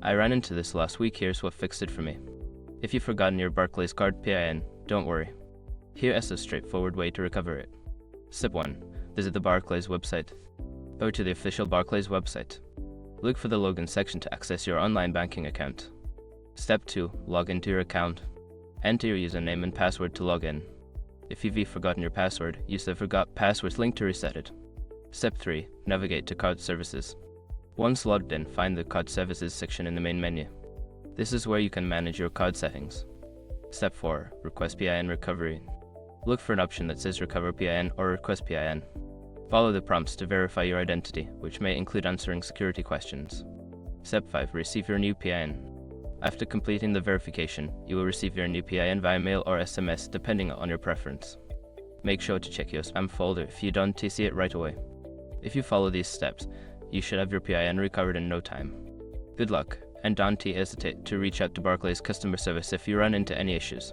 I ran into this last week. Here's what fixed it for me. If you've forgotten your Barclays card PIN, don't worry. Here is a straightforward way to recover it. Step 1. Visit the Barclays website. Go to the official Barclays website. Look for the login section to access your online banking account. Step 2. Log into your account. Enter your username and password to log in. If you've forgotten your password, use the Forgot Passwords link to reset it. Step 3. Navigate to Card Services. Once logged in, find the Card Services section in the main menu. This is where you can manage your card settings. Step 4. Request PIN recovery. Look for an option that says Recover PIN or Request PIN. Follow the prompts to verify your identity, which may include answering security questions. Step 5. Receive your new PIN. After completing the verification, you will receive your new PIN via mail or SMS depending on your preference. Make sure to check your spam folder if you don't see it right away. If you follow these steps, you should have your PIN recovered in no time. Good luck, and don't hesitate to reach out to Barclays customer service if you run into any issues.